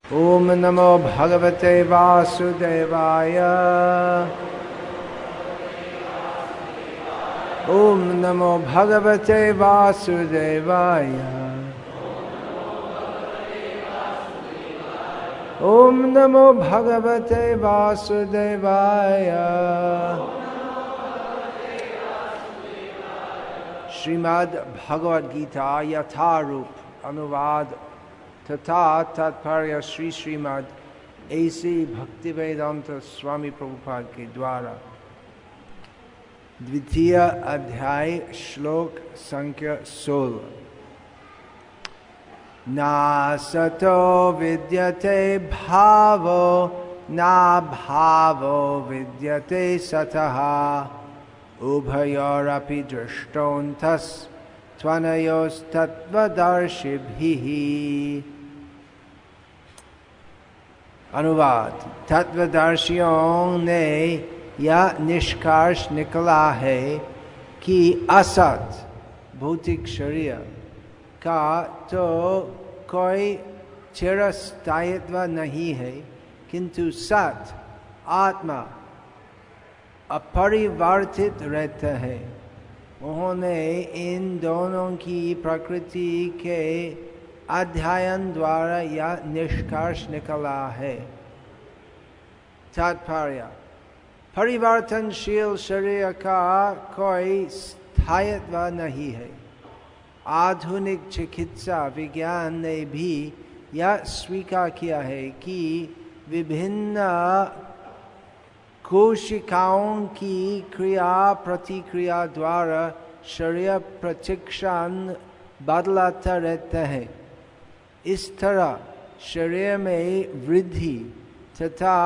ओम नमो भगवते वासुदेवाय। ओम नमो भगवते वासुदेवाय। ओम नमो भगवते वासुदेवाय। श्रीमद् भगवद गीता यथारूप अनुवाद तथा तात्पर्य श्री श्रीमद् ऐसे भक्तिवेदांत स्वामी प्रभुपाद के द्वारा। द्वितीय अध्याय श्लोक संख्या 16। नासतो विद्यते भावो ना भावो विद्यते सतः उभयोरपि दृष्टोऽन्तस् त्वनयोस्तत्त्वदर्शिभिः। अनुवाद। तत्वदर्शियों ने यह निष्कर्ष निकला है कि असत भौतिक शरीर का तो कोई चिरस्थायित्व नहीं है, किंतु सत आत्मा अपरिवर्तित रहता है। उन्होंने इन दोनों की प्रकृति के अध्ययन द्वारा यह निष्कर्ष निकला है। तात्पर्य। परिवर्तनशील शरीर का कोई स्थायित्व नहीं है। आधुनिक चिकित्सा विज्ञान ने भी यह स्वीकार किया है कि विभिन्न कोशिकाओं की क्रिया प्रतिक्रिया द्वारा शरीर प्रतिक्षण बदलता रहता है। इस तरह शरीर में वृद्धि तथा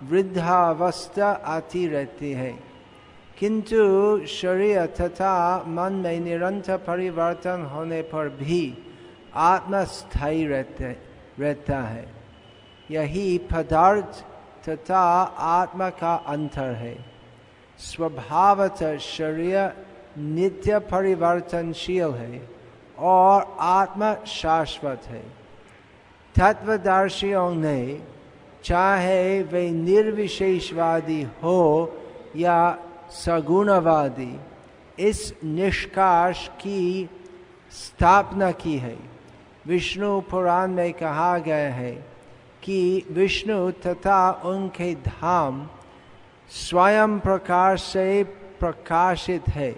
वृद्धावस्था आती रहती है, किंतु शरीर तथा मन में निरंतर परिवर्तन होने पर भी आत्मा स्थायी रहता है। यही पदार्थ तथा आत्मा का अंतर है। स्वभावतः शरीर नित्य परिवर्तनशील है और आत्मा शाश्वत है। तत्वदर्शियों ने, चाहे वे निर्विशेषवादी हो या सगुणवादी, इस निष्कर्ष की स्थापना की है। विष्णु पुराण में कहा गया है कि विष्णु तथा उनके धाम स्वयं प्रकाश से प्रकाशित है।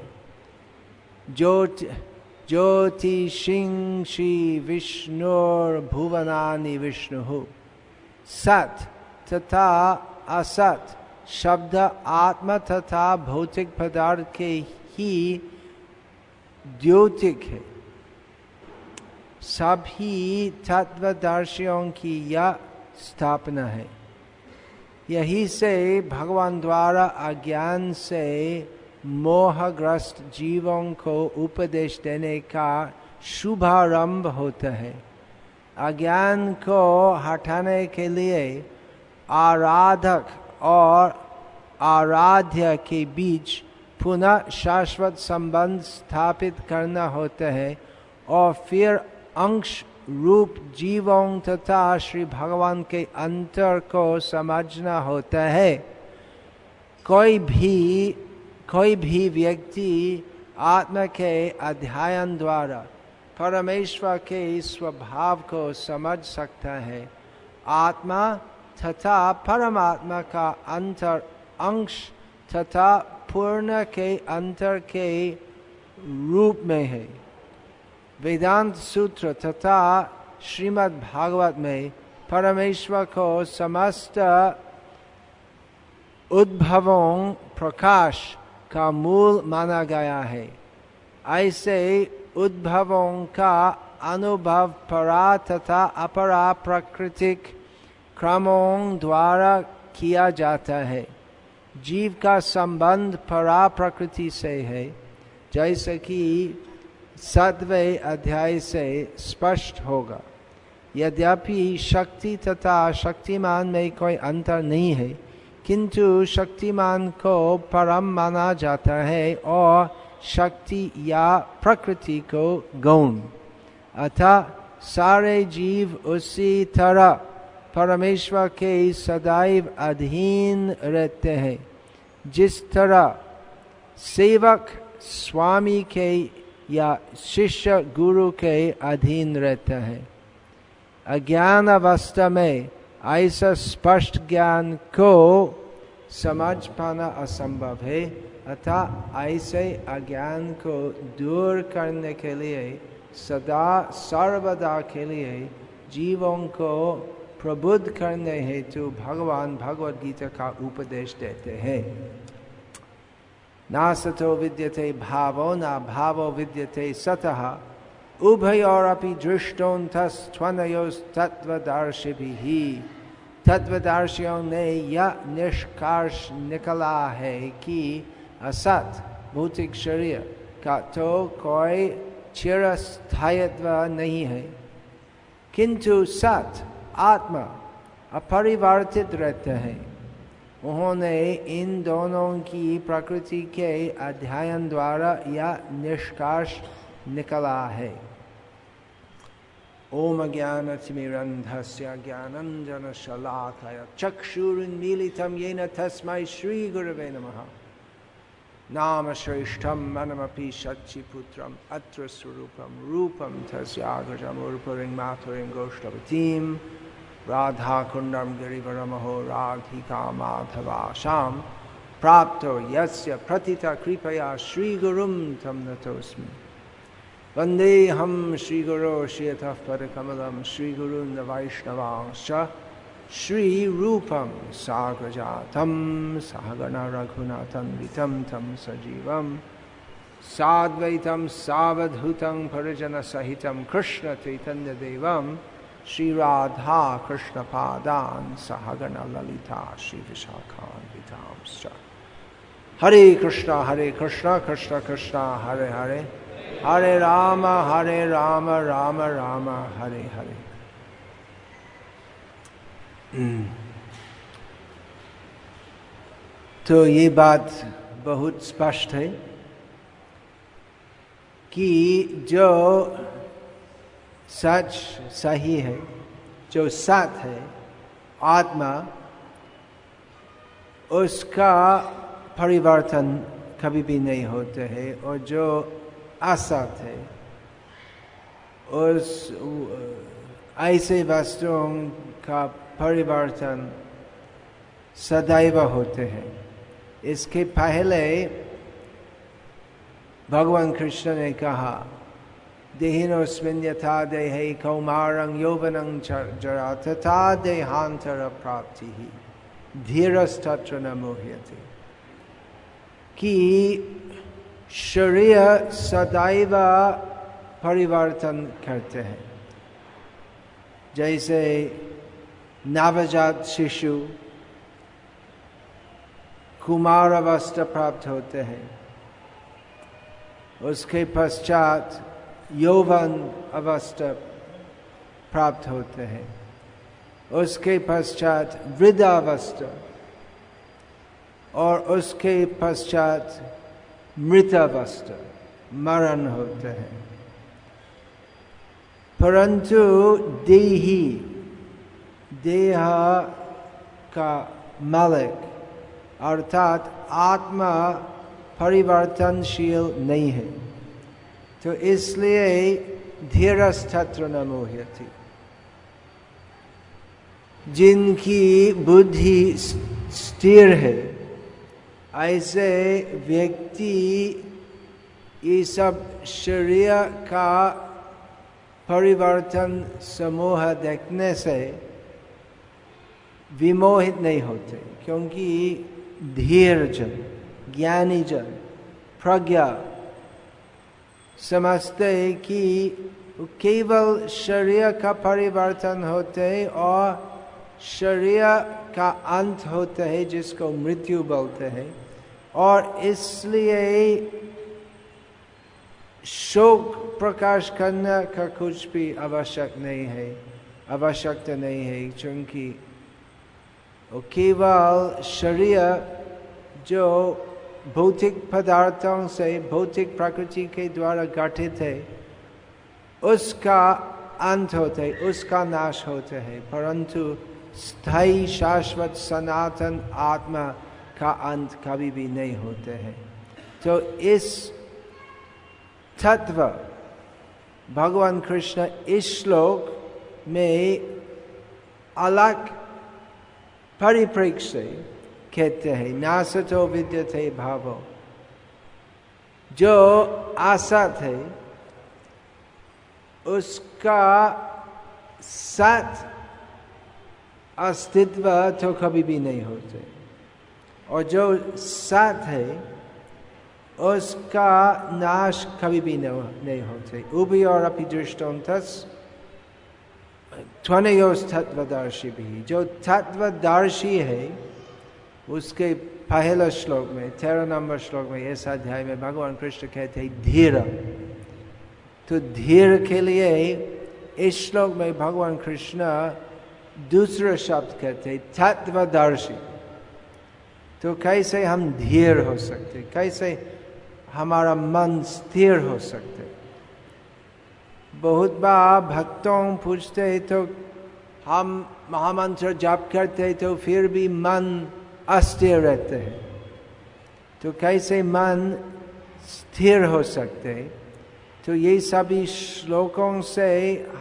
ज्योतिषिंषि विष्णुर्भुवनानि विष्णु। सत तथा असत शब्द आत्मा तथा भौतिक पदार्थ के ही द्योतिक है। सभी तत्वदर्शियों की यह स्थापना है। यही से भगवान द्वारा अज्ञान से मोहग्रस्त जीवों को उपदेश देने का शुभारंभ होता है। अज्ञान को हटाने के लिए आराधक और आराध्य के बीच पुनः शाश्वत संबंध स्थापित करना होता है और फिर अंश रूप जीवों तथा श्री भगवान के अंतर को समझना होता है। कोई भी व्यक्ति आत्मा के अध्ययन द्वारा परमेश्वर के स्वभाव को समझ सकता है। आत्मा तथा परमात्मा का अंतर अंश तथा पूर्ण के अंतर के रूप में है। वेदांत सूत्र तथा श्रीमद् भागवत में परमेश्वर को समस्त उद्भवों प्रकाश का मूल माना गया है। ऐसे उद्भवों का अनुभव परा तथा अपरा प्राकृतिक क्रमों द्वारा किया जाता है। जीव का संबंध परा प्रकृति से है, जैसे कि 7वें अध्याय से स्पष्ट होगा। यद्यपि शक्ति तथा शक्तिमान में कोई अंतर नहीं है, किंतु शक्तिमान को परम माना जाता है और शक्ति या प्रकृति को गौण। अतः सारे जीव उसी तरह परमेश्वर के सदैव अधीन रहते हैं, जिस तरह सेवक स्वामी के या शिष्य गुरु के अधीन रहते हैं। अज्ञान अवस्था में ऐसा स्पष्ट ज्ञान को समझ पाना असंभव है, अतः ऐसे अज्ञान को दूर करने के लिए सदा सर्वदा के लिए जीवों को प्रबुद्ध करने हेतु भगवान भगवद गीता का उपदेश देते हैं। ना सतो विद्यते भावो न भावो विद्यते सतः उभयोरपि दृष्टोऽन्तस्त्वनयोस्तत्त्वदर्शिभिः। तत्वदर्शियों ने यह निष्कर्ष निकला है कि असत भौतिक शरीर का तो कोई चिरस्थायित्व नहीं है, किंतु सत आत्मा अपरिवर्तित रहते हैं। उन्होंने इन दोनों की प्रकृति के अध्ययन द्वारा यह निष्कर्ष निकला है। ओम ज्ञानतिमिरन्धस्य ज्ञानाञ्जनशलाकया चक्षुरुन्मीलितं येन तस्मै श्रीगुरवे नमः। नाम श्रेष्ठं मनमपि शच्चिपुत्रम् अत्र स्वरूपं रूपं तस्याग्रजम् उर्पुरीं मातुरीं गोष्ठवतीं राधाकुण्डं गिरिवरमहो राधिका माधवाशां प्राप्तो यस्य प्रतिता कृपया श्रीगुरुं तं नतोऽस्मि। वन्देऽहं श्रीगुरो श्रीयतः पदकमलं श्रीगुरून् वैष्णवांश्च श्रीरूपं साग्रजातं सहगणा रघुनाथान्वितं तं सजीवं साद्वैतं सावधूतं परिजनसहितं कृष्णचैतन्यदेवं श्रीराधा कृष्णपादान् सहगणा ललिता श्रीविशाखान्वितांश्च। हरे कृष्ण कृष्ण कृष्ण हरे हरे, हरे राम राम राम हरे हरे। तो ये बात बहुत स्पष्ट है कि जो सच सही है, जो सत है आत्मा, उसका परिवर्तन कभी भी नहीं होते है, और जो असत है उस ऐसे वस्तुओं का परिवर्तन सदैव होते हैं। इसके पहले भगवान कृष्ण ने कहा देहिनोऽस्मिन् यथा देहे कौमारं यौवनं जरा तथा देहांतर प्राप्तिः धीरस्तत्र न मुह्यते, कि शरीर सदैव परिवर्तन करते हैं। जैसे नवजात शिशु कुमार अवस्था प्राप्त होते हैं, उसके पश्चात यौवन अवस्था प्राप्त होते हैं, उसके पश्चात वृद्धावस्था, और उसके पश्चात मृतावस्था मरण होते हैं। परंतु देही देह का मालिक अर्थात आत्मा परिवर्तनशील नहीं है, तो इसलिए धीरस्तत्र न मोह्यति। जिनकी बुद्धि स्थिर है ऐसे व्यक्ति ये सब शरीर का परिवर्तन समूह देखने से विमोहित नहीं होते, क्योंकि धीर जन ज्ञानी जन प्रज्ञा समझते कि केवल शरीर का परिवर्तन होते है और शरीर का अंत होता है जिसको मृत्यु बोलते हैं, और इसलिए शोक प्रकाश करने का कुछ भी आवश्यकता नहीं है, क्योंकि वो केवल शरीर जो भौतिक पदार्थों से भौतिक प्रकृति के द्वारा गठित है उसका अंत होता है, उसका नाश होता है, परंतु स्थायी शाश्वत सनातन आत्मा का अंत कभी भी नहीं होते हैं। तो इस तत्व भगवान कृष्ण इस श्लोक में अलग परिप्रेक्ष्य से कहते हैं, नासतो विद्यते भावो, जो असत है उसका सत अस्तित्व तो कभी भी नहीं होते, और जो सत है उसका नाश कभी भी नहीं होते। उभयोरपि दृष्टं तस् त्वनयोस् तत्वदर्शी भी, जो तत्वदर्शी है उसके पहला श्लोक में 13 नंबर श्लोक में इस अध्याय में भगवान कृष्ण कहते हैं धीर। तो धीर के लिए इस श्लोक में भगवान कृष्ण दूसरा शब्द कहते हैं तत्वदर्शी। तो कैसे हम धीर हो सकते, कैसे हमारा मन स्थिर हो सकते। बहुत बार भक्तों पूछते तो हम महामंत्र जाप करते तो फिर भी मन अस्थिर रहते हैं, तो कैसे मन स्थिर हो सकते। तो ये सभी श्लोकों से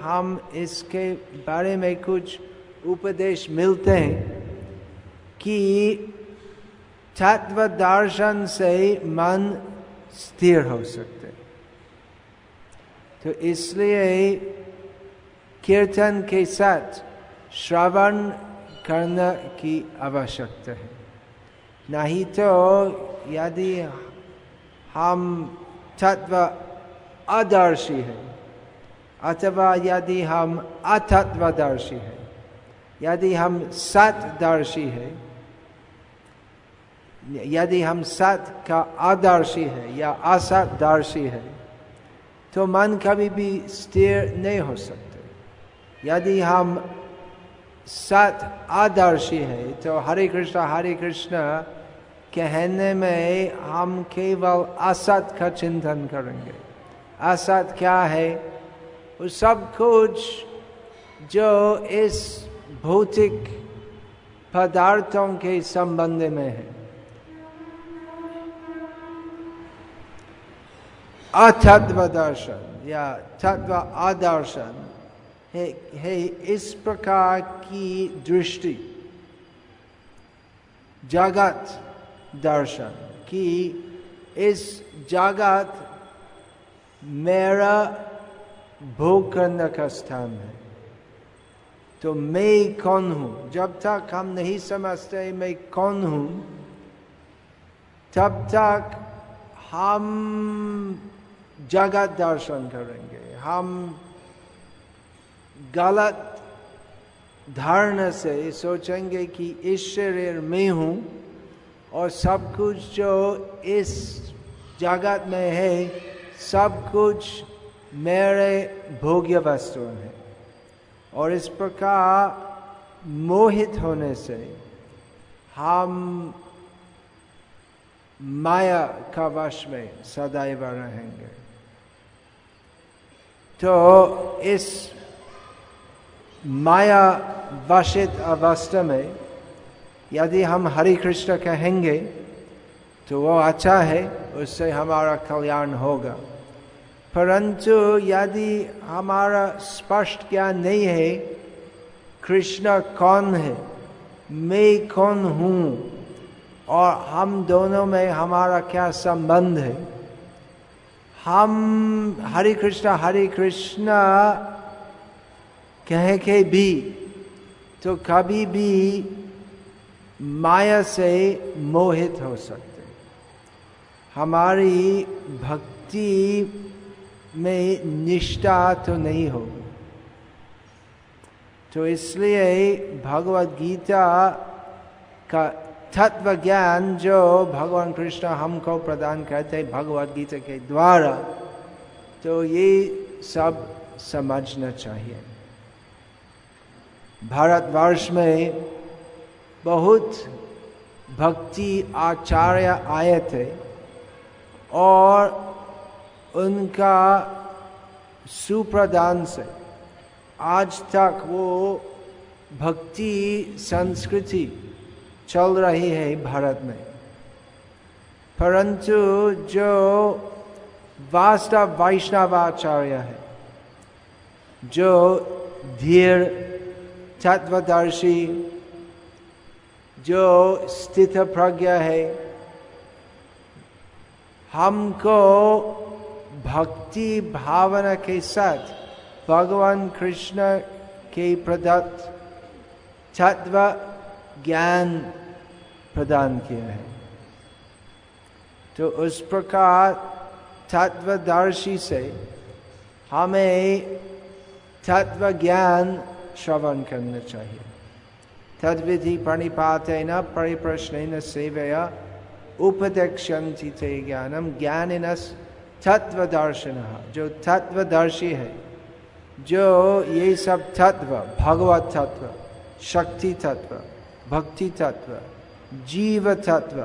हम इसके बारे में कुछ उपदेश मिलते हैं कि तत्व दर्शन से मन स्थिर हो सकते। तो इसलिए कीर्तन के साथ श्रवण करने की आवश्यकता है। नहीं तो यदि हम तत्व अदर्शी है अथवा यदि हम अतत्वदर्शी है, यदि हम सतदर्शी है, यदि हम सत का अदर्शी है या असतदर्शी है, तो मन कभी भी स्थिर नहीं हो सकते। यदि हम सत आदर्शी है तो हरे कृष्ण कहने में हम केवल असत का चिंतन करेंगे। असत क्या है? वो सब कुछ जो इस भौतिक पदार्थों के संबंध में है। अतत्व दर्शन या तत्व आदर्शन है इस प्रकार की दृष्टि, जगत दर्शन कि इस जगत मेरा भोग करने का स्थान है। तो मैं कौन हूँ? जब तक हम नहीं समझते मैं कौन हूँ, तब तक हम जगत दर्शन करेंगे। हम गलत धारणा से सोचेंगे कि इस शरीर में हूँ और सब कुछ जो इस जगत में है सब कुछ मेरे भोग्य वस्तु हैं। और इस प्रकार मोहित होने से हम माया का वश में सदैव रहेंगे। तो इस माया वशित अवस्था में यदि हम हरे कृष्ण कहेंगे तो वो अच्छा है, उससे हमारा कल्याण होगा। परंतु यदि हमारा स्पष्ट ज्ञान नहीं है कृष्ण कौन है, मैं कौन हूँ और हम दोनों में हमारा क्या संबंध है, हम हरे कृष्ण कह के भी तो कभी भी माया से मोहित हो सकते। हमारी भक्ति में निष्ठा तो नहीं होगी। तो इसलिए भगवद गीता का तत्व ज्ञान जो भगवान कृष्ण हमको प्रदान करते हैं भगवद गीता के द्वारा, तो ये सब समझना चाहिए। भारतवर्ष में बहुत भक्ति आचार्य आए थे और उनका सुप्रदान से आज तक वो भक्ति संस्कृति चल रही है भारत में, परंतु जो वास्तव वैष्णवाचार्य है, जो धीर तत्वदर्शी, जो स्थित प्रज्ञ है, हमको भक्ति भावना के साथ भगवान कृष्ण के प्रदत्त तत्व ज्ञान प्रदान किया है। तो उस प्रकार तत्वदर्शी से हमें तत्व ज्ञान श्रवण करना चाहिए। तद्विधि प्रणिपातेन परिप्रश्नेन सेवया उपदेक्ष्यन्ति ते ज्ञानम ज्ञानिनस् तत्वदर्शिनः। जो तत्वदर्शी है, जो ये सब तत्व, भगवत तत्व, शक्ति तत्व, भक्ति तत्व, जीव तत्व,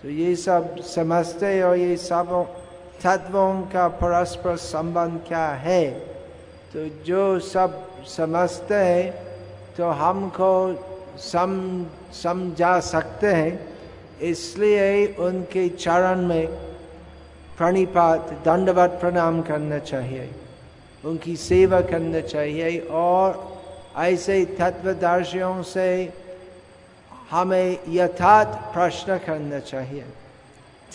तो ये सब समझते और ये सब तत्वों का परस्पर संबंध क्या है, तो जो सब समझते हैं तो हमको समझा सकते हैं। इसलिए उनके चरण में प्रणिपात दंडवत प्रणाम करना चाहिए, उनकी सेवा करना चाहिए। और ऐसे तत्वदर्शियों से हमें यथार्थ प्रश्न करना चाहिए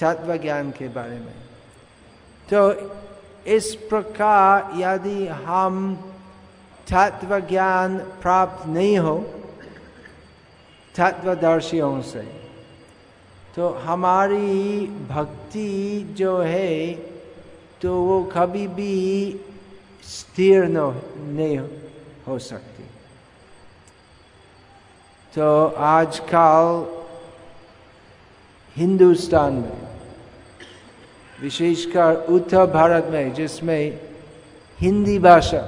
तत्व ज्ञान के बारे में। तो इस प्रकार यदि हम तत्व ज्ञान प्राप्त नहीं हो तत्वदर्शियों से, तो हमारी भक्ति जो है तो वो कभी भी स्थिर नहीं हो सकती। तो आजकल हिंदुस्तान में, विशेषकर उत्तर भारत में, जिसमें हिंदी भाषा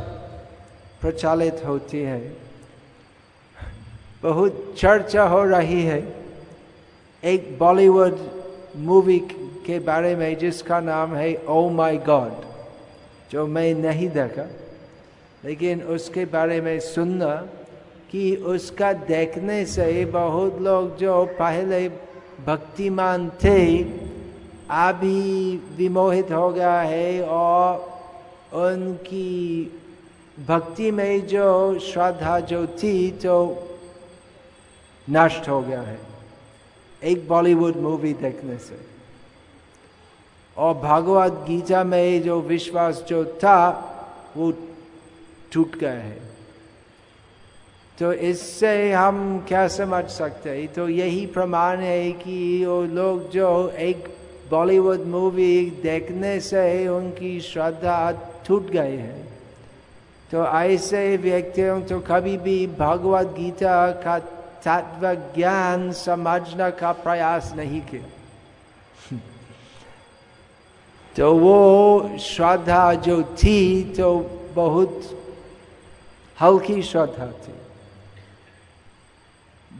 प्रचलित होती है, बहुत चर्चा हो रही है एक बॉलीवुड मूवी के बारे में जिसका नाम है ओ माय गॉड, जो मैं नहीं देखा, लेकिन उसके बारे में सुनना कि उसका देखने से बहुत लोग जो पहले भक्तिमान थे अभी विमोहित हो गया है और उनकी भक्ति में जो श्रद्धा जो थी तो नष्ट हो गया है एक बॉलीवुड मूवी देखने से। और भगवद गीता में जो विश्वास जो था वो टूट गया है। तो इससे हम क्या समझ सकते हैं? तो यही प्रमाण है कि वो लोग जो एक बॉलीवुड मूवी देखने से उनकी श्रद्धा टूट गई है। तो ऐसे व्यक्तियों तो कभी भी भगवद गीता का तत्व ज्ञान समझने का प्रयास नहीं किया। तो वो श्रद्धा जो थी तो बहुत हल्की श्रद्धा थी।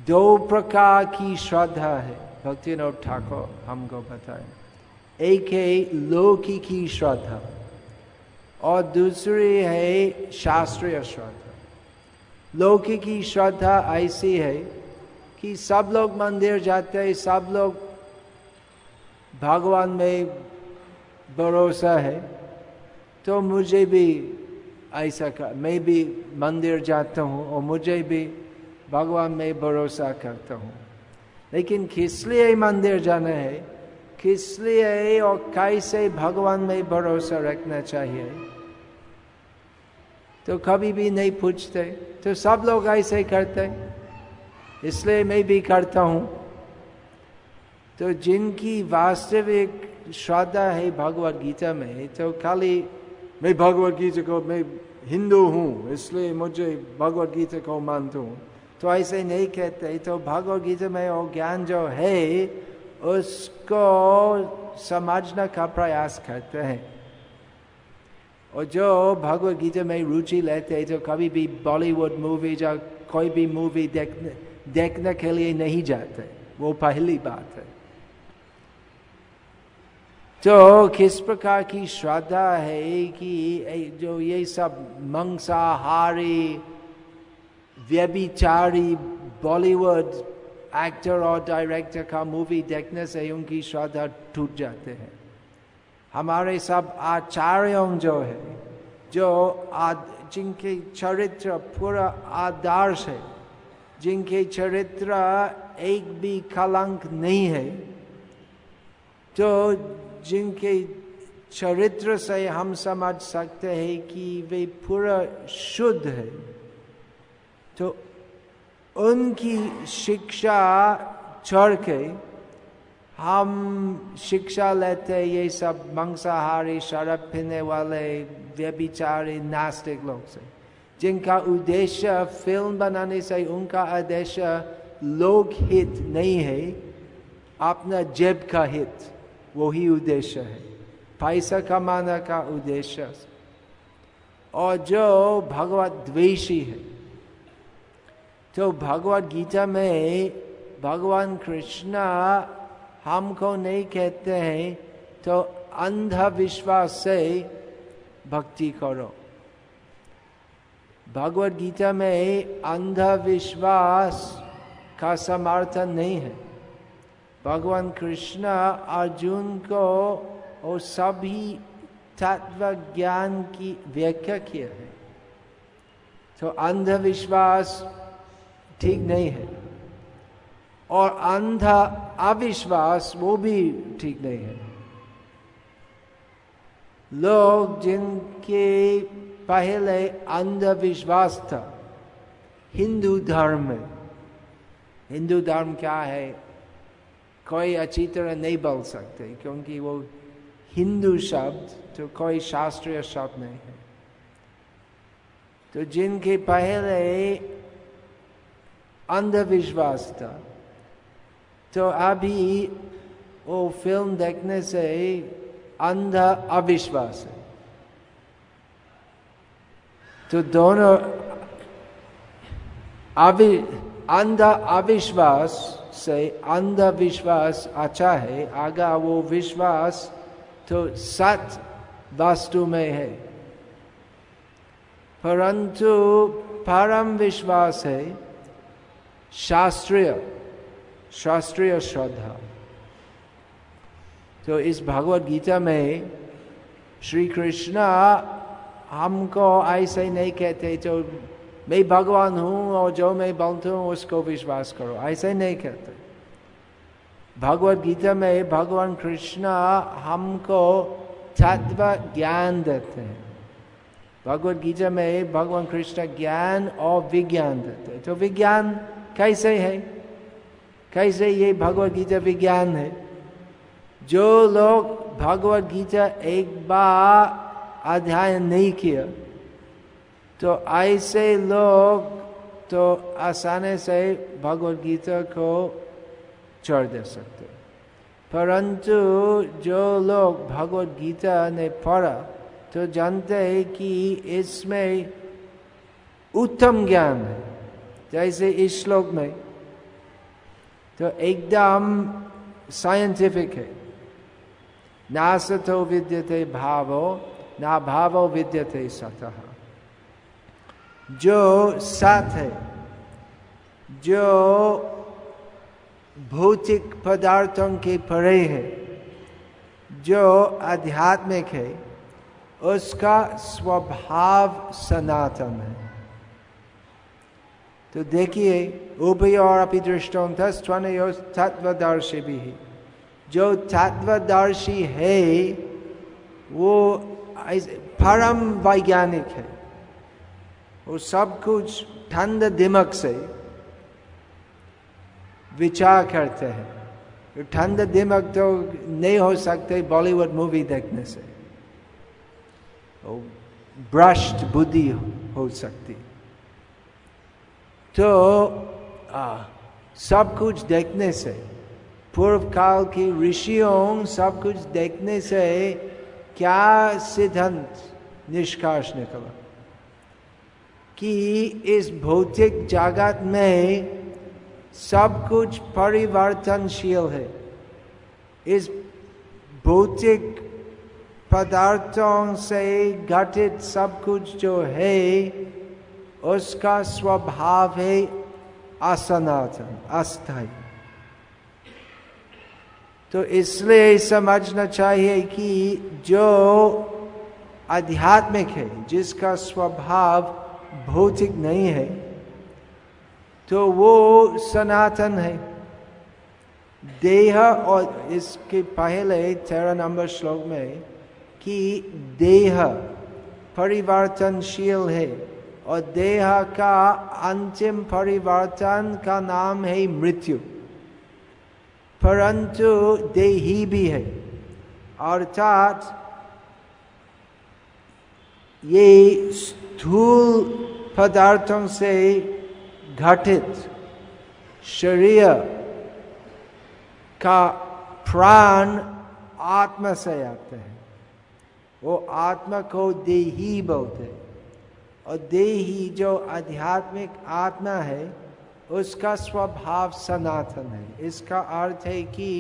दो प्रकार की श्रद्धा है, भक्तिविनोद ठाकुर हमको बताए। एक है लौकिकी श्रद्धा और दूसरी है शास्त्रीय श्रद्धा। लौकिकी श्रद्धा ऐसी है कि सब लोग मंदिर जाते हैं, सब लोग भगवान में भरोसा है, तो मुझे भी ऐसा कर, मैं भी मंदिर जाता हूँ और मुझे भी भगवान में भरोसा करता हूँ। लेकिन किस लिए मंदिर जाना है, किस लिए और कैसे भगवान में भरोसा रखना चाहिए, तो कभी भी नहीं पूछते। तो सब लोग ऐसे करते, इसलिए मैं भी करता हूँ। तो जिनकी वास्तविक श्रद्धा है भगवद गीता में, तो खाली मैं भगवद गीता को, मैं हिंदू हूँ इसलिए मुझे भगवद गीता को मानता हूँ, तो ऐसे नहीं कहते। तो भगवद गीता में वो ज्ञान जो है उसको समझने का प्रयास करते हैं। और जो भगवद गीता में रुचि लेते हैं तो कभी भी बॉलीवुड मूवी या कोई भी मूवी देखने के लिए नहीं जाते, वो पहली बात है। तो किस प्रकार की श्रद्धा है कि जो ये सब मांसाहारी व्यभिचारी बॉलीवुड एक्टर और डायरेक्टर का मूवी देखने से उनकी श्रद्धा टूट जाते हैं। हमारे सब आचार्यों जो है, जो जिनके चरित्र पूरा आदर्श है, जिनके चरित्र एक भी कलंक नहीं है, तो जिनके चरित्र से हम समझ सकते हैं कि वे पूरा शुद्ध है, तो उनकी शिक्षा छोड़ के हम शिक्षा लेते ये सब मांसाहारी शराब पीने वाले व्यभिचारी नास्तिक लोग से, जिनका उद्देश्य फिल्म बनाने से उनका उद्देश्य लोक हित नहीं है, अपना जेब का हित, वही उद्देश्य है, पैसा कमाने का उद्देश्य। और जो भगवत द्वेषी है, तो भगवत गीता में भगवान कृष्ण हमको नहीं कहते हैं तो अंधविश्वास से भक्ति करो। भगवत गीता में अंधविश्वास का समर्थन नहीं है। भगवान कृष्ण अर्जुन को और सभी तत्व ज्ञान की व्याख्या किया है, तो अंधविश्वास ठीक नहीं है, और अंधा अविश्वास वो भी ठीक नहीं है। लोग जिनके पहले अंधविश्वास था हिंदू धर्म में, हिंदू धर्म क्या है कोई अच्छी तरह नहीं बोल सकते, क्योंकि वो हिंदू शब्द तो कोई शास्त्रीय शब्द नहीं है। तो जिनके पहले अंधविश्वास था, तो अभी वो फिल्म देखने से अंध अविश्वास है। तो दोनों अंध अविश्वास से अंधविश्वास अच्छा है, आगा वो विश्वास तो सत वस्तु में है, परंतु परम विश्वास है शास्त्रीय श्रद्धा। तो इस भगवत गीता में श्री कृष्ण हमको ऐसे नहीं कहते तो मैं भगवान हूँ और जो मैं बोलता हूँ उसको विश्वास करो, ऐसे नहीं कहते। भगवत गीता में भगवान कृष्ण हमको तत्व ज्ञान देते हैं। भगवत गीता में भगवान कृष्ण ज्ञान और विज्ञान देते हैं। तो विज्ञान कैसे है, कैसे ये भगवत गीता विज्ञान है? जो लोग भगवत गीता एक बार अध्ययन नहीं किया, तो ऐसे लोग तो आसानी से भगवत गीता को छोड़ दे सकते, परंतु जो लोग भगवत गीता ने पढ़ा तो जानते हैं कि इसमें उत्तम ज्ञान है। जैसे इस श्लोक में तो एकदम साइंटिफिक है, ना सतो विद्यते भावो ना भावो विद्यते सतः। जो सत है, जो भौतिक पदार्थों के परे है, जो आध्यात्मिक है, उसका स्वभाव सनातन है। तो देखिए उभयोर अपि दृष्टों तस्त्वनयो तत्वदर्शी भी है। जो तत्वदर्शी है वो परम वैज्ञानिक है, वो सब कुछ ठंडे दिमाग से विचार करते हैं। ठंडे दिमाग तो नहीं हो सकते बॉलीवुड मूवी देखने से, भ्रष्ट बुद्धि हो सकती। तो सब कुछ देखने से, पूर्व काल की ऋषियों सब कुछ देखने से क्या सिद्धांत निष्कर्ष निकला कि इस भौतिक जगत में सब कुछ परिवर्तनशील है। इस भौतिक पदार्थों से घटित सब कुछ जो है उसका स्वभाव है असनातन, अस्थायी। तो इसलिए समझना चाहिए कि जो आध्यात्मिक है, जिसका स्वभाव भौतिक नहीं है, तो वो सनातन है। देह, और इसके पहले 13 नंबर श्लोक में कि देह परिवर्तनशील है और देह का अंतिम परिवर्तन का नाम है मृत्यु, परंतु देही भी है। अर्थात ये स्थूल पदार्थों से घटित शरीर का प्राण आत्मा से आते हैं, वो आत्मा को देही बोलते हैं। और देही जो आध्यात्मिक आत्मा है उसका स्वभाव सनातन है। इसका अर्थ है कि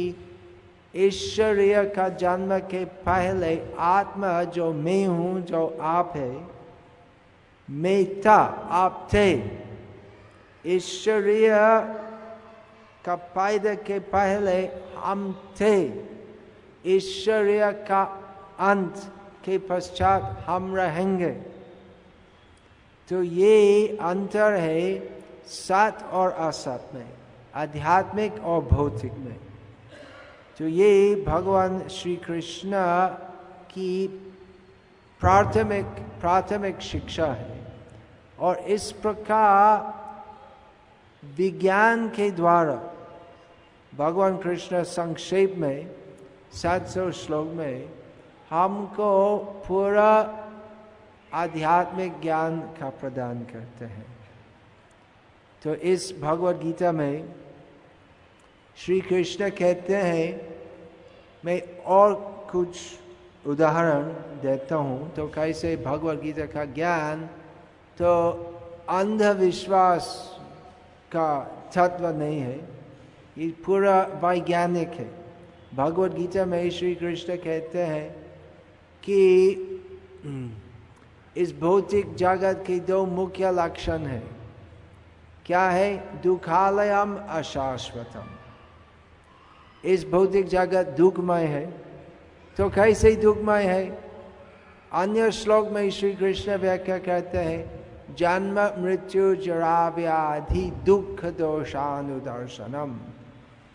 इस शरीर का जन्म के पहले आत्मा जो मैं हूं, जो आप है, मैं था, आप थे। इस शरीर का पैदा के पहले हम थे। इस शरीर का अंत के पश्चात हम रहेंगे। तो ये अंतर है सत और असत में, आध्यात्मिक और भौतिक में। तो ये भगवान श्री कृष्ण की प्राथमिक शिक्षा है। और इस प्रकार विज्ञान के द्वारा भगवान कृष्ण संक्षेप में 700 श्लोक में हमको पूरा आध्यात्मिक ज्ञान का प्रदान करते हैं। तो इस भगवद गीता में श्री कृष्ण कहते हैं, मैं और कुछ उदाहरण देता हूँ। तो कैसे भगवद गीता का ज्ञान तो अंधविश्वास का तत्व नहीं है, ये पूरा वैज्ञानिक है। भगवद गीता में श्री कृष्ण कहते हैं कि इस भौतिक जगत के 2 मुख्य लक्षण है। क्या है? दुखालयम अशाश्वतम। इस भौतिक जगत दुखमय है। तो कैसे दुखमय है? अन्य श्लोक में श्री कृष्ण व्याख्या करते हैं, जन्म मृत्यु जरा व्याधि दुख दोषानुदर्शनम।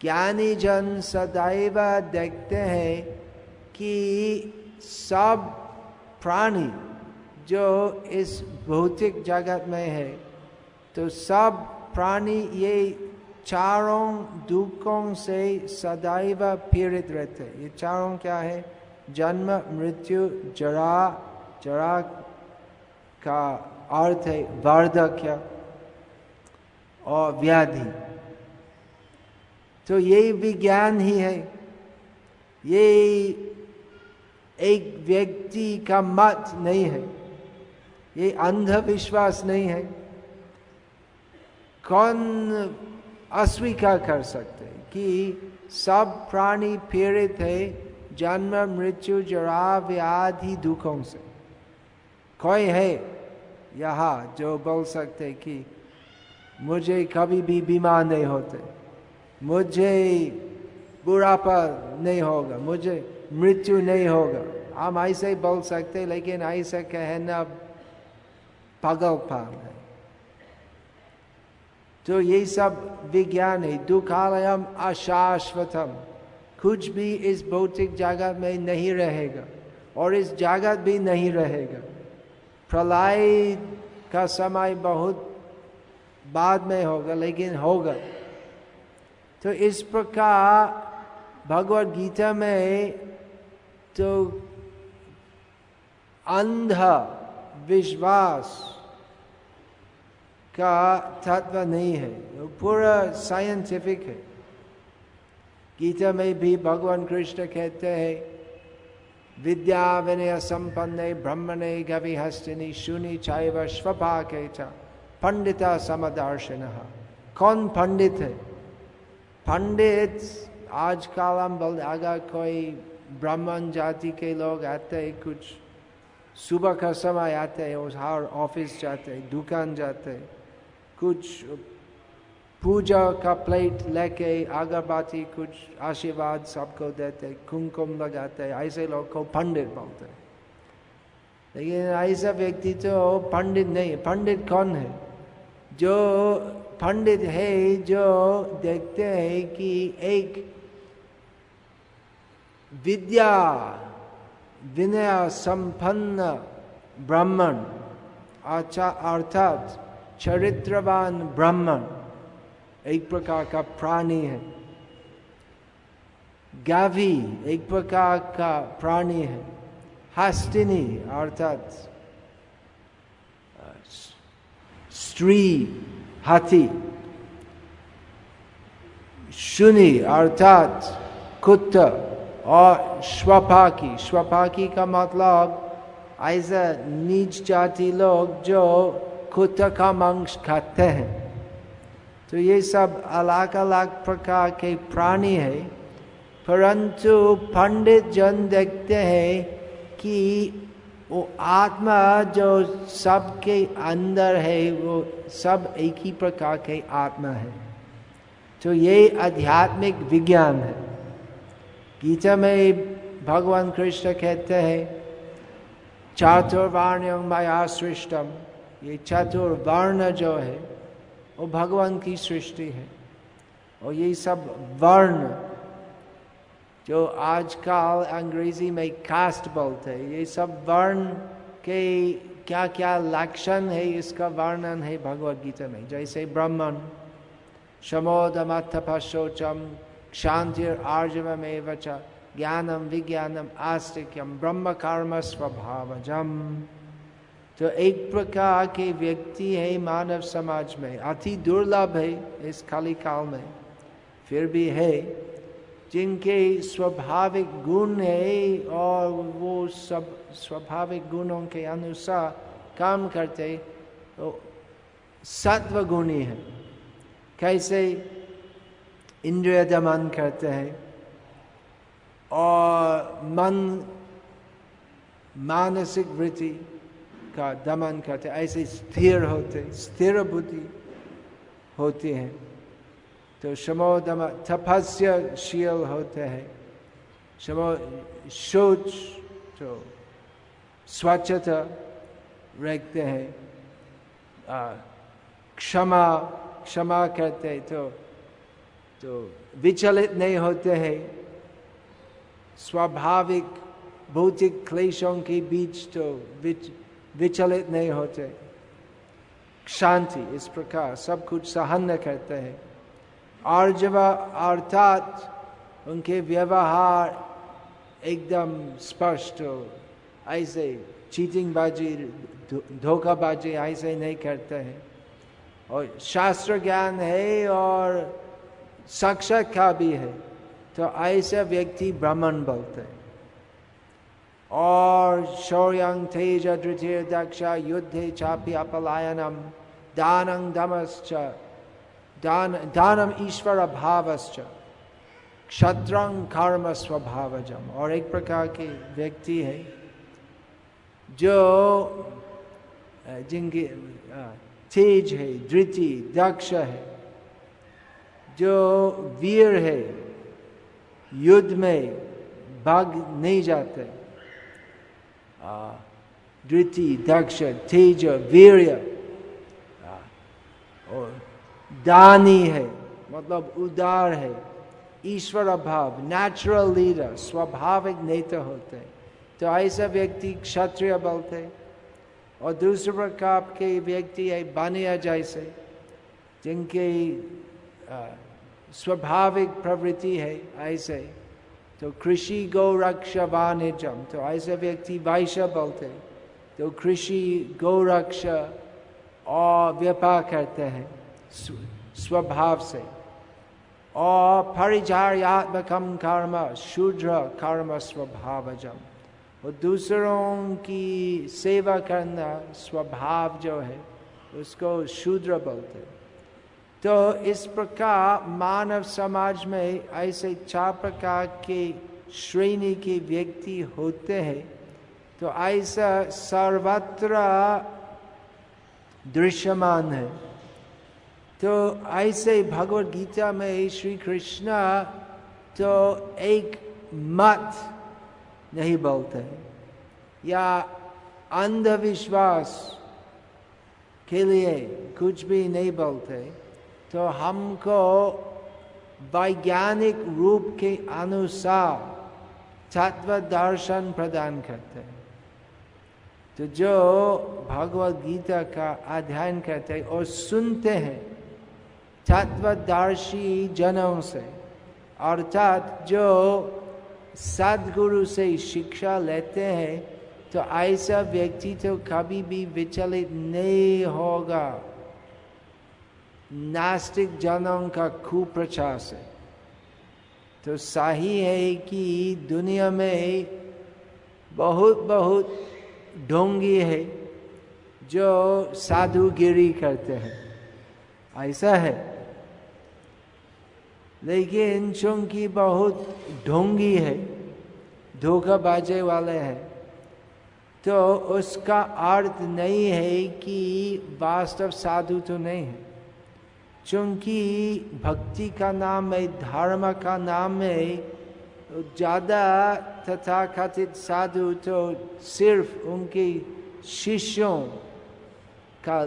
ज्ञानी जन सदैव देखते हैं कि सब प्राणी जो इस भौतिक जगत में है, तो सब प्राणी ये चारों दुखों से सदैव पीड़ित रहते हैं। ये चारों क्या है? जन्म मृत्यु जरा। जरा का अर्थ है वार्धक्य और व्याधि। तो ये विज्ञान ही है। ये एक व्यक्ति का मत नहीं है, ये अंधविश्वास नहीं है। कौन अस्वीकार कर सकते कि सब प्राणी पीड़ित है जन्म मृत्यु जरा व्याधि दुखों से? कोई है यहाँ जो बोल सकते कि मुझे कभी भी बीमार नहीं होते, मुझे बुढ़ापा नहीं होगा, मुझे मृत्यु नहीं होगा? हम ऐसे बोल सकते, लेकिन ऐसा कहना पागलपन है। तो ये सब विज्ञान है। दुखालयम अशाश्वतम। कुछ भी इस भौतिक जगत में नहीं रहेगा और इस जगत भी नहीं रहेगा। प्रलय का समय बहुत बाद में होगा, लेकिन होगा। तो इस प्रकार भगवद गीता में तो अंध विश्वास का तत्व नहीं है, पूरा साइंटिफिक है। गीता में भी भगवान कृष्ण कहते हैं, विद्या विनय संपन्ने ब्रह्मणे गविहस्तिनि शुनि चैव स्वपाके च पंडिता समदर्शिनः। कौन पंडित है? पंडित आजकल हम बोलते, अगर कोई ब्राह्मण जाति के लोग आते हैं, कुछ सुबह का समय आते हैं और हर ऑफिस जाते हैं, दुकान जाते हैं, कुछ पूजा का प्लेट लेके अगरबत्ती कुछ आशीर्वाद सबको देते, कुमकुम लगाते हैं, ऐसे लोग को पंडित बोलते हैं। लेकिन ऐसा व्यक्ति तो पंडित नहीं। पंडित कौन है? जो पंडित है जो देखते हैं कि एक विद्या विनय संपन्न ब्राह्मण अर्थात चरित्रवान ब्राह्मण एक प्रकार का प्राणी है, गावी एक प्रकार का प्राणी है, हस्तिनी अर्थात स्त्री हाथी, शुनि अर्थात कुत्ता और स्वपाकी। स्वपाकी का मतलब ऐसा नीच जाति लोग जो कुत्ता का मांस खाते हैं। तो ये सब अलग अलग प्रकार के प्राणी है, परंतु पंडित जन देखते हैं कि वो आत्मा जो सबके अंदर है वो सब एक ही प्रकार के आत्मा है। तो ये आध्यात्मिक विज्ञान है। गीता में भगवान कृष्ण कहते हैं चातुर्वर्ण्यं मया सृष्टम। ये चातुर्वर्ण जो है वो भगवान की सृष्टि है। और ये सब वर्ण जो आजकल अंग्रेजी में कास्ट बोलते हैं, ये सब वर्ण के क्या क्या लक्षण है इसका वर्णन है भगवद गीता में। जैसे ब्राह्मण शमोदमत्थपशोचम क्षांतिर आर्जवमेव च ज्ञानम विज्ञानम आस्तिक्यम ब्रह्म कर्म स्वभावजम। तो एक प्रकार के व्यक्ति है मानव समाज में, अति दुर्लभ है इस खाली काल में, फिर भी है, जिनके स्वाभाविक गुण है और वो सब स्वाभाविक गुणों के अनुसार काम करते, तो सत्व गुणी है। कैसे? इंद्रिय दमन करते हैं और मन मानसिक वृत्ति का दमन करते, ऐसे स्थिर होते, स्थिर बुद्धि होती है। तो शमोदम तपस्याशील होते हैं, शौच तो स्वच्छता रखते हैं, क्षमा करते हैं तो विचलित नहीं होते हैं, स्वाभाविक भौतिक क्लेशों के बीच तो विचलित नहीं होते, शांति, इस प्रकार सब कुछ सहन करते हैं। आर्जव अर्थात उनके व्यवहार एकदम स्पष्ट हो, ऐसे चीटिंग बाजी धोखाबाजी ऐसे नहीं करते हैं। और शास्त्र ज्ञान है और साक्षात्कार भी है, तो ऐसा व्यक्ति ब्राह्मण बोलते हैं। और शौर्यं तेज धृतिर दक्ष युद्धे चापि अपलायनम दानं दमश्च दानम ईश्वर भावश्च क्षत्रं कर्म स्वभावजम। और एक प्रकार के व्यक्ति है जो जिनके तेज है, धृति, दक्ष है, जो वीर है, युद्ध में भाग नहीं जाते, धृति, दक्ष, तेज, वीर्य, और दानी है मतलब उदार है, ईश्वर भाव, नेचुरल लीडर, स्वाभाविक नेता होते हैं। तो ऐसा व्यक्ति क्षत्रिय बोलते। और दूसरे प्रकार के व्यक्ति है बानिया जैसे, जिनके स्वाभाविक प्रवृत्ति है ऐसे, तो कृषि गौ रक्षा वाणिज्यम, तो ऐसे व्यक्ति वैश्य बोलते। तो कृषि गौ रक्षा और व्यापार करते हैं स्वभाव से। और परिचार्यात्मकम कर्म शूद्र कर्म स्वभावजम, और दूसरों की सेवा करना स्वभाव जो है उसको शूद्र बोलते। तो इस प्रकार मानव समाज में ऐसे 4 प्रकार के श्रेणी के व्यक्ति होते हैं तो ऐसा सर्वत्र दृश्यमान है। तो ऐसे भगवद गीता में श्री कृष्ण तो एक मत नहीं बोलते या अंधविश्वास के लिए कुछ भी नहीं बोलते, तो हमको वैज्ञानिक रूप के अनुसार तत्व दर्शन प्रदान करते हैं। तो जो भगवद गीता का अध्ययन करते हैं और सुनते हैं तत्वदर्शी जनों से, अर्थात जो सद्गुरु से शिक्षा लेते हैं, तो ऐसा व्यक्ति तो कभी भी विचलित नहीं होगा नास्तिक जनों का कुप्रचार से। तो सही है कि दुनिया में बहुत बहुत ढोंगी है जो साधुगिरी करते हैं, ऐसा है। लेकिन चूंकि बहुत ढोंगी है, धोखाबाजी वाले हैं, तो उसका अर्थ नहीं है कि वास्तव साधु तो नहीं है। चूंकि भक्ति का नाम है, धर्म का नाम है, ज़्यादा तथाकथित साधु तो सिर्फ उनके शिष्यों का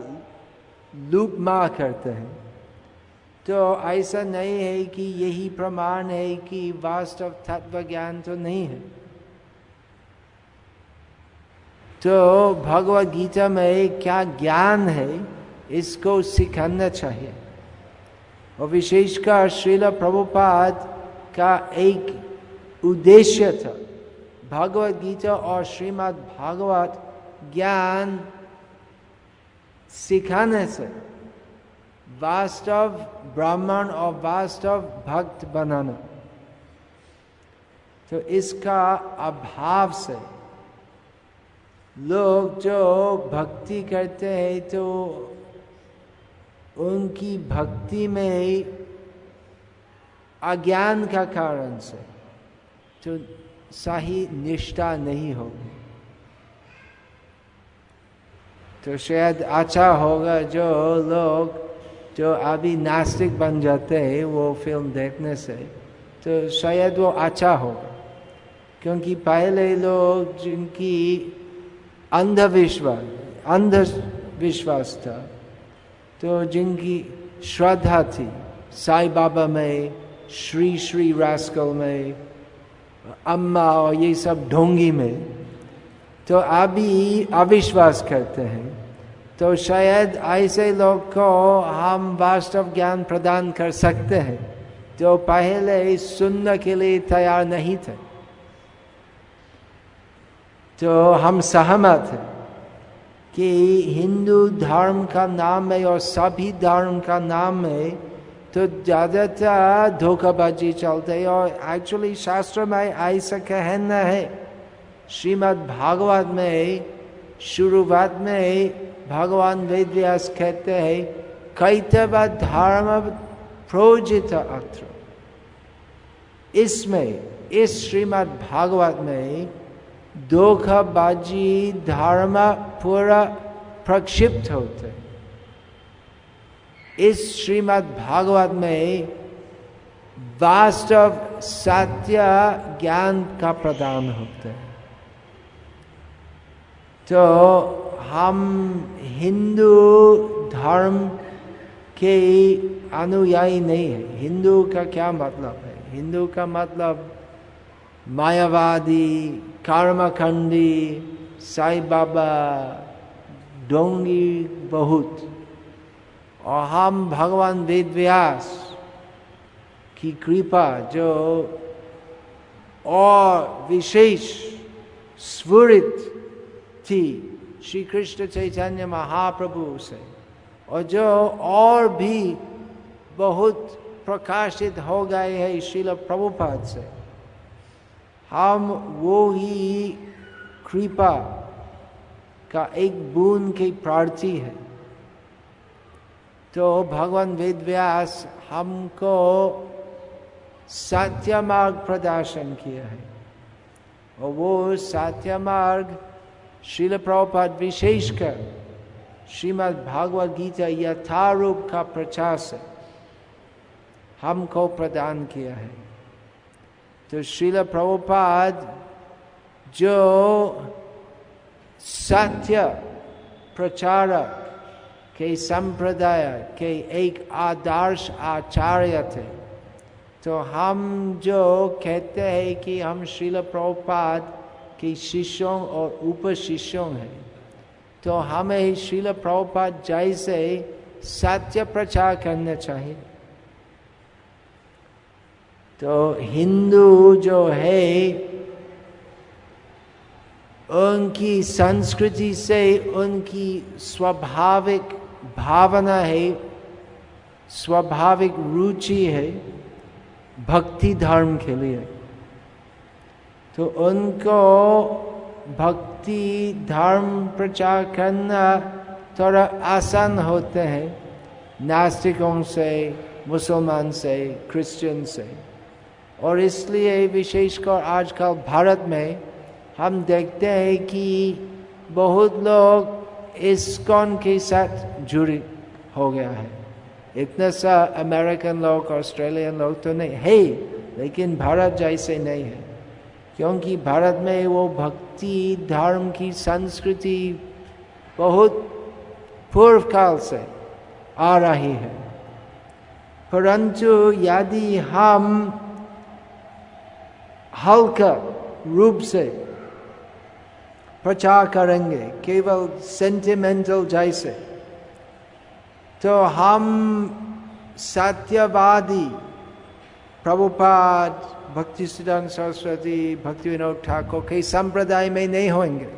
लूप मार करते हैं। तो ऐसा नहीं है कि यही प्रमाण है कि वास्तव तत्व ज्ञान तो नहीं है। तो भगवद गीता में क्या ज्ञान है इसको सिखाना चाहिए। और विशेषकर श्रील प्रभुपाद का एक उद्देश्य था भगवद गीता और श्रीमद् भागवत ज्ञान सिखाने से वास्तव ब्राह्मण और वास्तव भक्त बनाना। तो इसका अभाव से लोग जो भक्ति करते हैं तो उनकी भक्ति में अज्ञान का कारण से तो सही निष्ठा नहीं होगी। तो शायद अच्छा होगा जो लोग जो अभी नास्तिक बन जाते हैं वो फिल्म देखने से, तो शायद वो अच्छा होगा। क्योंकि पहले लोग जिनकी अंधविश्वास था, तो जिनकी श्रद्धा थी साईं बाबा में, श्री श्री रास्कल में, अम्मा और ये सब ढोंगी में, तो अभी अविश्वास करते हैं। तो शायद ऐसे लोग को हम वास्तव ज्ञान प्रदान कर सकते हैं जो पहले सुनने के लिए तैयार नहीं थे। तो हम सहमत हैं कि हिंदू धर्म का नाम है और सभी धर्म का नाम है तो ज़्यादातर धोखाबाजी चलते है। और एक्चुअली शास्त्र में ऐसा कहना है, श्रीमद् भागवत में शुरुआत में भगवान वेदव्यास कहते हैं कैतव धर्म प्रोजित अत्र। इसमें इस श्रीमद् भागवत में धोखाबाजी धर्म पूरा प्रक्षिप्त होते। इस श्रीमद् भागवत में वास्तव सत्य ज्ञान का प्रदान होता है। तो हम हिंदू धर्म के अनुयायी नहीं है। हिंदू का क्या मतलब है? हिंदू का मतलब मायावादी, कर्मखंडी, साईं बाबा, ढोंगी बहुत। और हम भगवान वेदव्यास की कृपा जो और विशेष स्फुरित थी श्री कृष्ण चैतन्य महाप्रभु से, और जो और भी बहुत प्रकाशित हो गए हैं श्रील प्रभुपाद से, हम वो ही कृपा का एक बूंद की प्रार्थी है। तो भगवान वेदव्यास हमको सत्य मार्ग प्रदर्शन किया है, और वो सत्य मार्ग श्रील प्रभुपाद विशेषकर श्रीमद् भागवत गीता यथारूप का प्रचार से हमको प्रदान किया है। तो श्रील प्रभुपाद जो सत्य प्रचारक के संप्रदाय के एक आदर्श आचार्य थे, तो हम जो कहते हैं कि हम श्रील प्रभुपाद के शिष्यों और उपशिष्यों हैं, तो हमें श्रील प्रभुपाद जैसे सत्य प्रचार करना चाहिए। तो हिंदू जो है उनकी संस्कृति से उनकी स्वाभाविक भावना है, स्वाभाविक रुचि है भक्ति धर्म के लिए। तो उनको भक्ति धर्म प्रचार करना थोड़ा आसान होते हैं नास्तिकों से, मुसलमान से, क्रिश्चियन से। और इसलिए विशेषकर आजकल भारत में हम देखते हैं कि बहुत लोग इस्कॉन के साथ जुड़े हो गया है। इतना सा अमेरिकन लोग, ऑस्ट्रेलियन लोग तो नहीं है, लेकिन भारत जैसे नहीं है, क्योंकि भारत में वो भक्ति धर्म की संस्कृति बहुत पूर्व काल से आ रही है। परंतु यदि हम हल्का रूप से प्रचार करेंगे, केवल सेंटिमेंटल जैसे, तो हम सत्यवादी प्रभुपाद, भक्तिसिद्धांत सरस्वती, भक्तिविनोद ठाकुर के संप्रदाय में नहीं होंगे,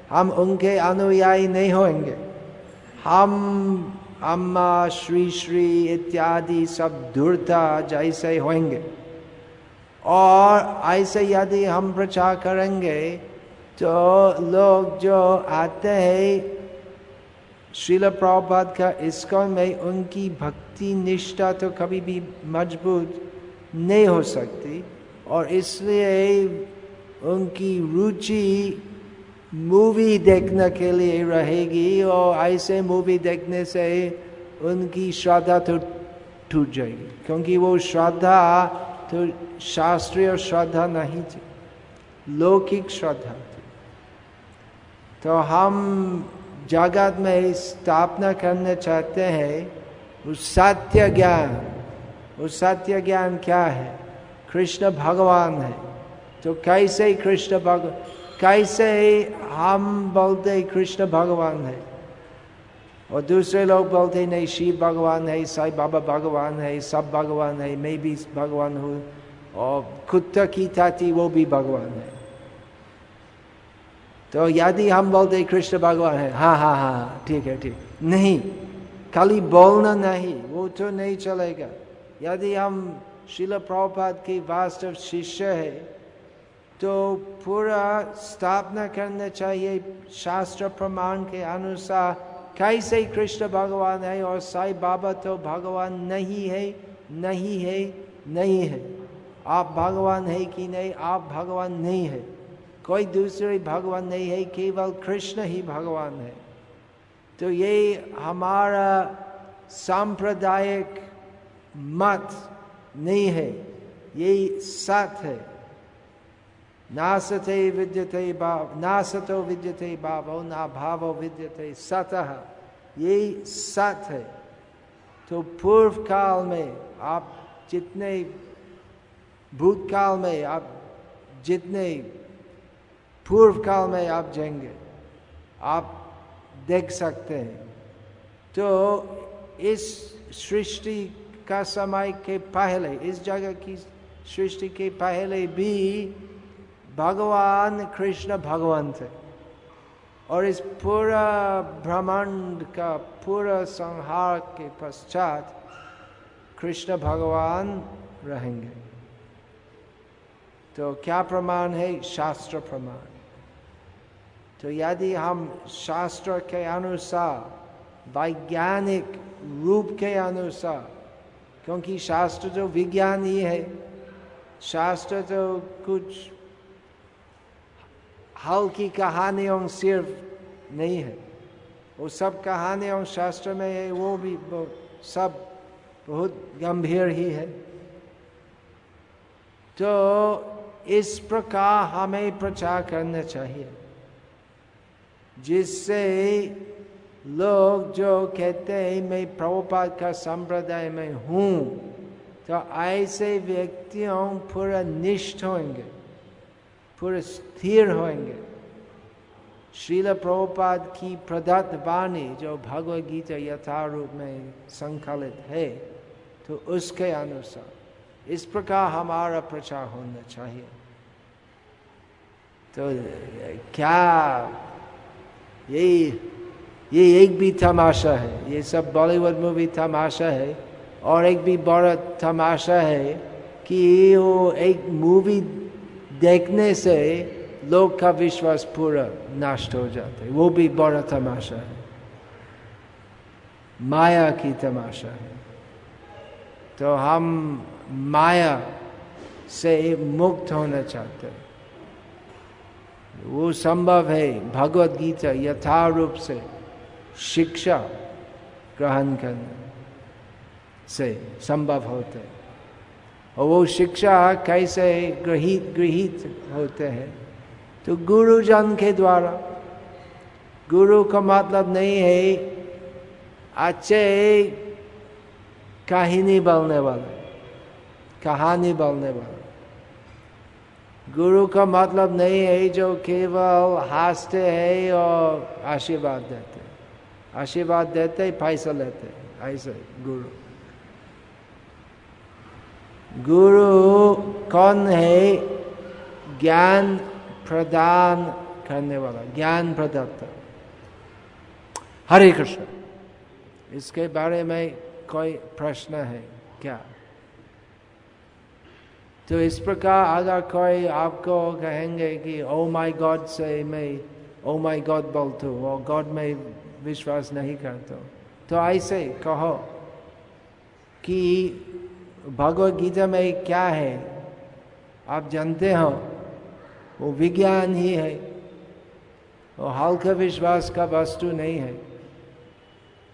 हम उनके अनुयायी नहीं होंगे। हम अम्मा, श्री श्री इत्यादि सब धूर्ता जैसे होंगे। और ऐसे यदि हम प्रचार करेंगे तो लोग जो आते हैं श्रील प्रभुपाद का इस्कॉन में, उनकी भक्ति निष्ठा तो कभी भी मजबूत नहीं हो सकती, और इसलिए उनकी रुचि मूवी देखने के लिए रहेगी, और ऐसे मूवी देखने से उनकी श्रद्धा तो टूट जाएगी, क्योंकि वो श्रद्धा तो शास्त्रीय श्रद्धा नहीं थी, लौकिक श्रद्धा थी। तो हम जगत में स्थापना करना चाहते हैं उस सत्य ज्ञान। उस सत्य ज्ञान क्या है? कृष्ण भगवान है। तो कैसे कृष्ण भगवान, कैसे हम बोलते कृष्ण भगवान है और दूसरे लोग बोलते नहीं शिव भगवान है, साईं बाबा भगवान है, सब भगवान है, मैं भी भगवान हूँ, और कुत्ता की ताती वो भी भगवान है। तो यदि हम बोलते कृष्ण भगवान है, हाँ हाँ हाँ ठीक है, ठीक नहीं, खाली बोलना नहीं, वो तो नहीं चलेगा। यदि हम श्रील प्रभुपाद के वास्तव शिष्य है तो पूरा स्थापना करना चाहिए शास्त्र प्रमाण के अनुसार कैसे कृष्ण भगवान है, और साईं बाबा तो भगवान नहीं है, नहीं है, नहीं है। आप भगवान है कि नहीं? आप भगवान नहीं है, कोई दूसरे भगवान नहीं है, केवल कृष्ण ही भगवान है। तो ये हमारा सांप्रदायिक मत नहीं है, ये सत्य है। नासते विद्यते भाव, नासतो विद्यते भावो, ना भावो विद्यते सतः, ये सत्य है। तो पूर्व काल में आप जितने, भूतकाल में आप जितने, पूर्व काल में आप जाएंगे, आप देख सकते हैं। तो इस सृष्टि का समय के पहले, इस जगह की सृष्टि के पहले भी भगवान कृष्ण भगवान थे, और इस पूरा ब्रह्मांड का पूरा संहार के पश्चात कृष्ण भगवान रहेंगे। तो क्या प्रमाण है? शास्त्र प्रमाण। तो यदि हम शास्त्र के अनुसार, वैज्ञानिक रूप के अनुसार, क्योंकि शास्त्र तो विज्ञान ही है, शास्त्र तो कुछ हल्की कहानियों सिर्फ नहीं है, वो सब कहानियों शास्त्र में है, वो भी सब बहुत गंभीर ही है। तो इस प्रकार हमें प्रचार करना चाहिए, जिससे लोग जो कहते हैं मैं प्रभुपाद का संप्रदाय में हूँ, तो ऐसे व्यक्तियों पूरा निष्ठ होंगे, पूरे स्थिर होंगे। श्रील प्रभुपाद की प्रदत्त वाणी जो भगवद गीता यथारूप में संकलित है, तो उसके अनुसार इस प्रकार हमारा प्रचार होना चाहिए। तो क्या ये एक भी तमाशा है, ये सब बॉलीवुड मूवी तमाशा है, और एक भी बड़ा तमाशा है कि वो एक मूवी देखने से लोग का विश्वास पूरा नष्ट हो जाता है, वो भी बड़ा तमाशा है, माया की तमाशा है। तो हम माया से मुक्त होना चाहते हैं, वो संभव है भगवद गीता यथारूप से शिक्षा ग्रहण करने से संभव होते हैं। और वो शिक्षा कैसे गृहीत होते हैं, तो गुरुजन के द्वारा। गुरु का मतलब नहीं है अच्छे कहानी बोलने वाले। गुरु का मतलब नहीं है जो केवल हंसते हैं और आशीर्वाद देते पैसा लेते, ऐसे गुरु कौन है? ज्ञान प्रदान करने वाला, ज्ञान प्रदाता। हरे कृष्ण। इसके बारे में कोई प्रश्न है क्या? तो इस प्रकार अगर कोई आपको कहेंगे कि ओ माय गॉड से मैं ओ माय गॉड बोलता हूँ और गॉड में विश्वास नहीं करता, तो ऐसे कहो कि भगवद गीता में क्या है आप जानते हो, वो विज्ञान ही है, वो हल्का विश्वास का वस्तु नहीं है।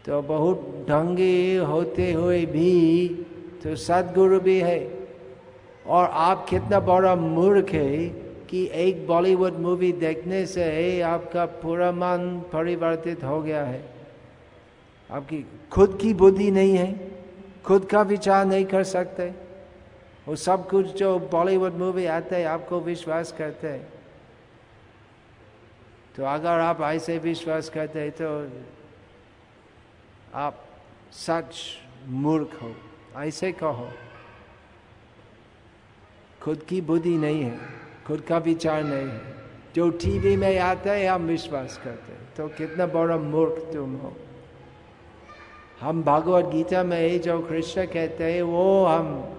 तो बहुत ढंगी होते हुए भी तो सद्गुरु भी है। और आप कितना बड़ा मूर्ख है कि एक बॉलीवुड मूवी देखने से आपका पूरा मन परिवर्तित हो गया है। आपकी खुद की बुद्धि नहीं है, खुद का विचार नहीं कर सकते, वो सब कुछ जो बॉलीवुड मूवी आते हैं आपको विश्वास करते हैं। तो अगर आप ऐसे विश्वास करते हैं तो आप सच मूर्ख हो, ऐसे कहो। खुद की बुद्धि नहीं है, खुद का विचार नहीं है, जो टीवी में आता है हम विश्वास करते हैं, तो कितना बड़ा मूर्ख तुम हो। हम भगवद गीता में जो कृष्ण कहते हैं वो हम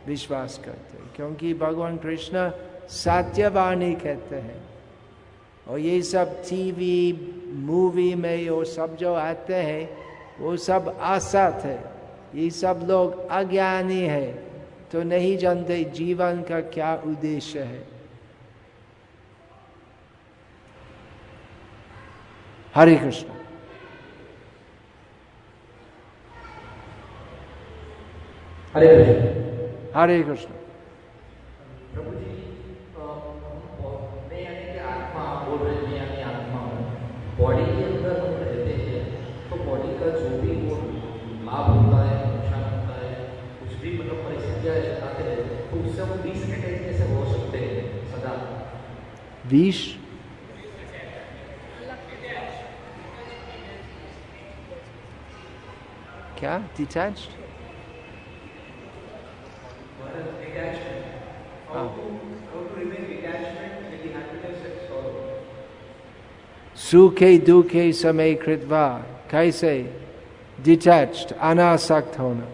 विश्वास करते हैं, क्योंकि भगवान कृष्ण सत्यवाणी कहते हैं। और ये सब टीवी मूवी में वो सब जो आते हैं वो सब असत है, ये सब लोग अज्ञानी है, तो नहीं जानते जीवन का क्या उद्देश्य है। हरे कृष्ण। हरे कृष्ण। हरे कृष्ण। प्रभु जी, मैं यानी कि आत्मा बोल रहे हैं, यानी आत्मा बॉडी के अंदर हम रहते हैं, तो बॉडी का जो भी वो लाभ होता है, नुकसान होता है, कुछ भी मतलब परिस्थितियाँ आते हैं, तो उससे हम डिसअटैच कैसे हो सकते हैं सदा? विष क्या? डिटैच्ड? सुखे दुखे समय कृत्वा, कैसे डिटैच्ड अनासक्त होना।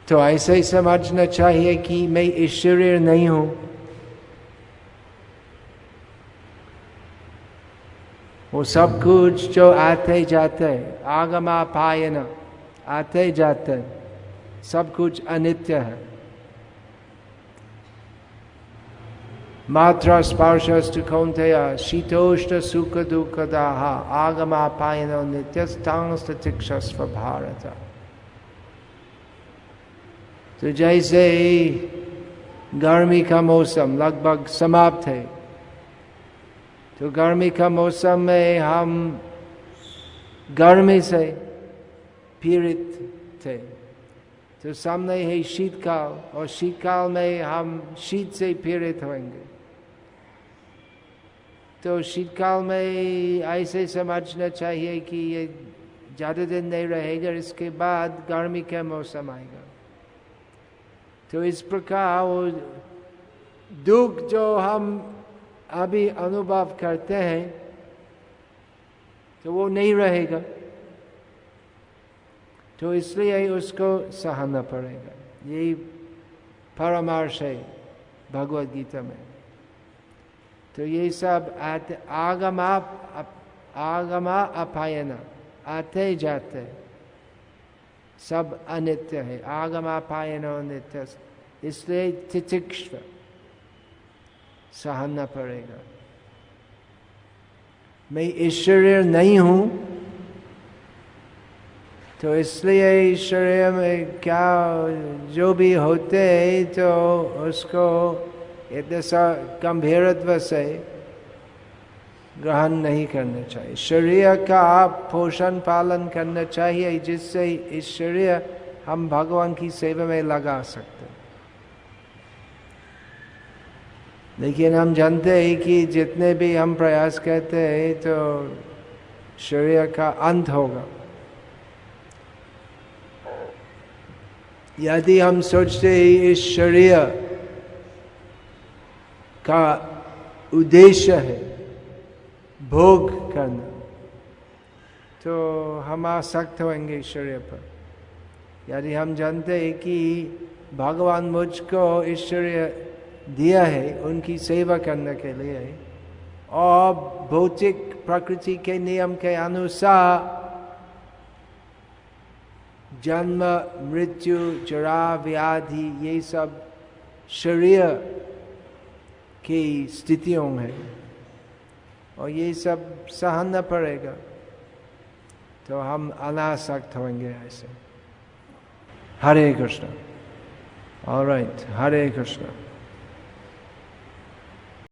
तो ऐसे समझना चाहिए कि मैं इस शरीर नहीं हूं, वो सब कुछ जो आते जाते आगमापायन आते जाते सब कुछ अनित्य है। मात्रा स्पर्शस्तु कौन्तेय शीतोष्ण सुख दुःखदाः आगमापायनो नित्यस्तांस्तितिक्षस्व भारत। तो जैसे गर्मी का मौसम लगभग समाप्त है, तो गर्मी का मौसम में हम गर्मी से पीड़ित थे, तो सामने है शीतकाल, और शीतकाल में हम शीत से पीड़ित होंगे। तो शीतकाल में ऐसे समझना चाहिए कि ये ज़्यादा दिन नहीं रहेगा, इसके बाद गर्मी का मौसम आएगा। तो इस प्रकार वो दुख जो हम अभी अनुभव करते हैं तो वो नहीं रहेगा, तो इसलिए उसको सहना पड़ेगा। यही परामर्श है भगवद गीता में। तो ये सब आगमा अपायना, आते जाते सब अनित्य है। आगमापायनो नित्य, इसलिए तितिक्षव सहना पड़ेगा। मैं ईश्वरीय नहीं हूं, तो इसलिए ईश्वरीय में क्या जो भी होते तो उसको इतने सा गंभीरत्व से ग्रहण नहीं करना चाहिए। शरीर का पोषण पालन करना चाहिए, जिससे ईश्वरीय हम भगवान की सेवा में लगा सकते हैं। लेकिन हम जानते हैं कि जितने भी हम प्रयास करते हैं तो शरीर का अंत होगा। यदि हम सोचते हैं इस शरीर का उद्देश्य है भोग करना, तो हम आसक्त होंगे शरीर पर। यदि हम जानते हैं कि भगवान मुझको ईश्वरीय दिया है उनकी सेवा करने के लिए, और भौतिक प्रकृति के नियम के अनुसार जन्म मृत्यु जरा व्याधि ये सब शरीर की स्थितियों हैं, और ये सब सहना पड़ेगा, तो हम अनासक्त होंगे ऐसे। हरे कृष्ण। ऑलराइट, हरे कृष्ण।